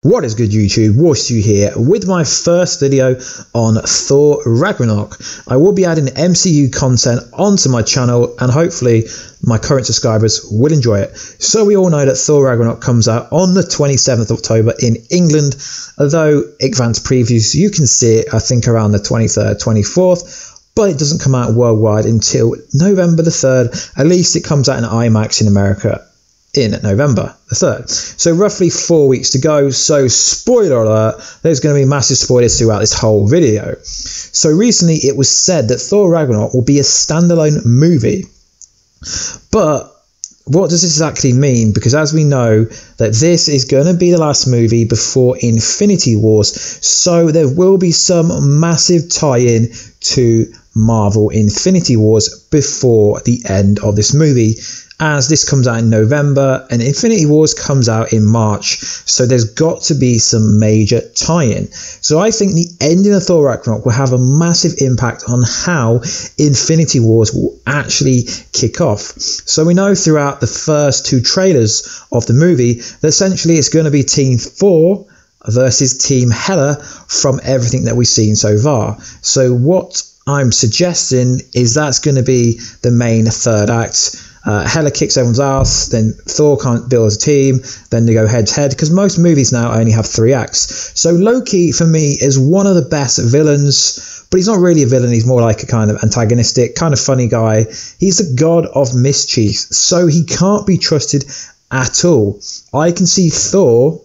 What is good, YouTube? Warstu here with my first video on Thor Ragnarok. I will be adding MCU content onto my channel and hopefully my current subscribers will enjoy it. So we all know that Thor Ragnarok comes out on the 27th of October in England, although advanced previews you can see it I think around the 23rd, 24th, but it doesn't come out worldwide until November the 3rd. At least it comes out in IMAX in America in November the 3rd. So roughly 4 weeks to go. So spoiler alert, there's going to be massive spoilers throughout this whole video. So recently it was said that Thor Ragnarok will be a standalone movie. But what does this actually mean? Because as we know that this is going to be the last movie before Infinity Wars. So there will be some massive tie-in to Marvel Infinity Wars before the end of this movie, as this comes out in November and Infinity Wars comes out in March. So there's got to be some major tie-in. So I think the ending of Thor Ragnarok will have a massive impact on how Infinity Wars will actually kick off. So we know throughout the first two trailers of the movie that essentially it's going to be Team Thor versus Team Hela from everything that we've seen so far. So what I'm suggesting is that's going to be the main third act. Hela kicks everyone's ass, then Thor can't build a team, then they go head to head, because most movies now only have 3 acts. So Loki for me is one of the best villains, but he's not really a villain, he's more like a kind of antagonistic, kind of funny guy. He's the god of mischief, so he can't be trusted at all. I can see Thor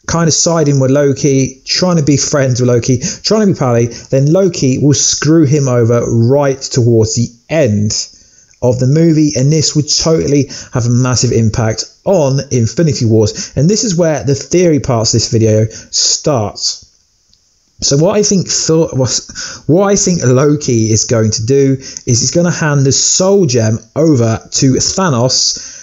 kind of siding with Loki, trying to be friends with Loki, trying to be pally, then Loki will screw him over right towards the end of the movie, and this would totally have a massive impact on Infinity Wars. And this is where the theory parts of this video starts. So what I think Loki is going to do is he's going to hand the soul gem over to Thanos.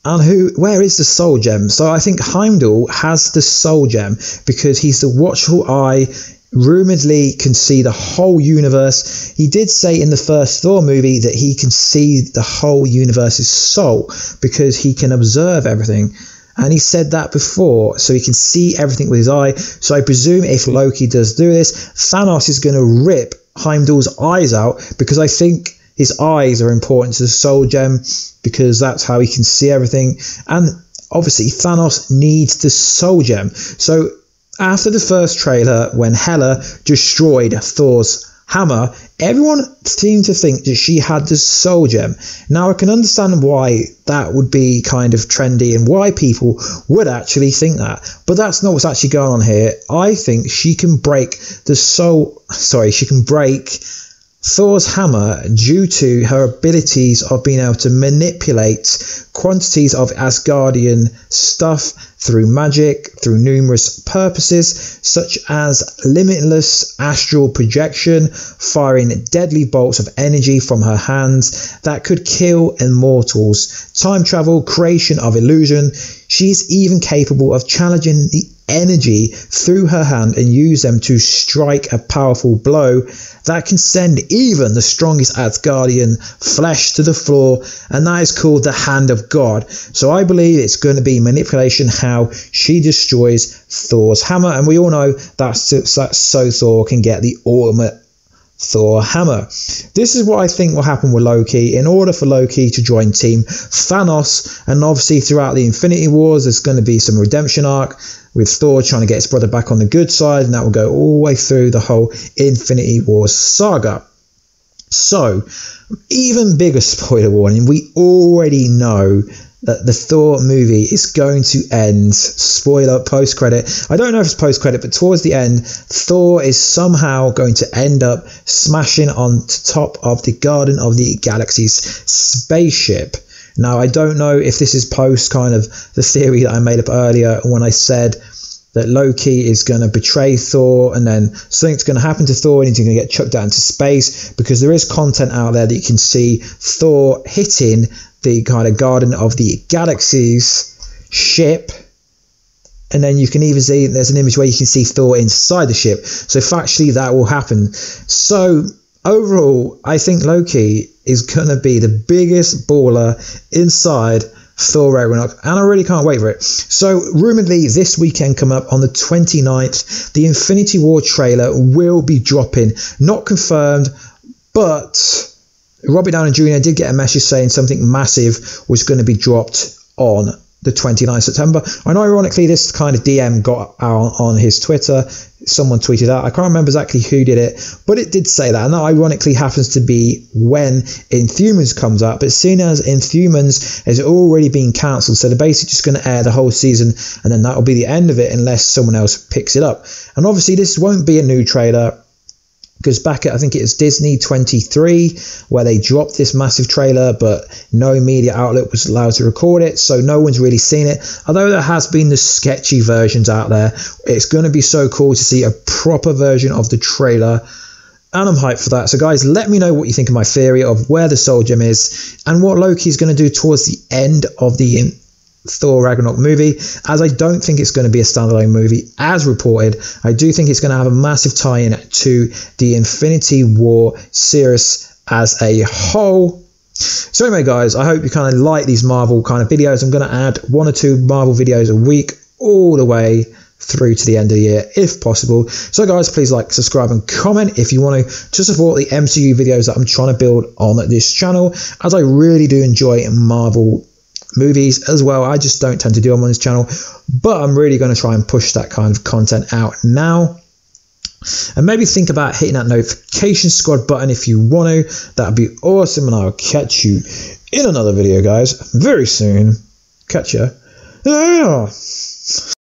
And where is the soul gem? So I think Hemidall has the soul gem because he's the watchful eye, rumoredly can see the whole universe. He did say in the first Thor movie that he can see the whole universe's soul because he can observe everything, and he said that before, so he can see everything with his eye. So I presume if Loki does do this, Thanos is going to rip Heimdall's eyes out, because I think his eyes are important to the soul gem because that's how he can see everything, and obviously Thanos needs the soul gem. So after the first trailer, when Hela destroyed Thor's hammer, everyone seemed to think that she had the soul gem. Now I can understand why that would be kind of trendy and why people would actually think that, but that's not what's actually going on here. I think she can break Thor's hammer due to her abilities of being able to manipulate quantities of Asgardian stuff through magic, through numerous purposes, such as limitless astral projection, firing deadly bolts of energy from her hands that could kill immortals, time travel, creation of illusion. She's even capable of challenging the energy through her hand and use them to strike a powerful blow that can send even the strongest Asgardian flesh to the floor, and that is called the Hand of God. So I believe it's going to be manipulation how she destroys Thor's hammer, and we all know that's so Thor can get the ultimate Thor hammer. This is what I think will happen with Loki. In order for Loki to join Team Thanos, and obviously throughout the Infinity Wars there's going to be some redemption arc with Thor trying to get his brother back on the good side, and that will go all the way through the whole Infinity Wars saga. So even bigger spoiler warning, we already know that the Thor movie is going to end, spoiler, post-credit. I don't know if it's post-credit, but towards the end, Thor is somehow going to end up smashing on top of the Garden of the Galaxy's spaceship. Now, I don't know if this is post kind of the theory that I made up earlier when I said that Loki is going to betray Thor and then something's going to happen to Thor and he's going to get chucked out into space, because there is content out there that you can see Thor hitting the kind of Garden of the Galaxy's ship, and then you can even see there's an image where you can see Thor inside the ship. So factually that will happen. So overall, I think Loki is going to be the biggest baller inside Thor Ragnarok, and I really can't wait for it. So, rumoredly, this weekend come up on the 29th, the Infinity War trailer will be dropping. Not confirmed, but Robert Downey Jr. did get a message saying something massive was going to be dropped on the 29th September. I know, ironically, this kind of DM got out on his Twitter. Someone tweeted out. I can't remember exactly who did it, but it did say that. And that ironically happens to be when Inhumans comes out. But seeing as Inhumans has already been cancelled, so they're basically just going to air the whole season, and then that'll be the end of it unless someone else picks it up. And obviously, this won't be a new trailer, because back at, I think it was Disney 23, where they dropped this massive trailer, but no media outlet was allowed to record it, so no one's really seen it. Although there has been the sketchy versions out there, it's going to be so cool to see a proper version of the trailer, and I'm hyped for that. So guys, let me know what you think of my theory of where the Soul Gem is, and what Loki's going to do towards the end of the Thor Ragnarok movie, as I don't think it's going to be a standalone movie as reported. I do think it's going to have a massive tie-in to the Infinity War series as a whole. So anyway guys, I hope you kind of like these Marvel kind of videos. I'm going to add 1 or 2 Marvel videos a week all the way through to the end of the year if possible. So guys, please like, subscribe and comment if you want to support the MCU videos that I'm trying to build on this channel, as I really do enjoy Marvel movies as well. I just don't tend to do them on this channel, but I'm really going to try and push that kind of content out now. And maybe think about hitting that notification squad button if you want to. That'd be awesome, and I'll catch you in another video guys very soon. Catch ya.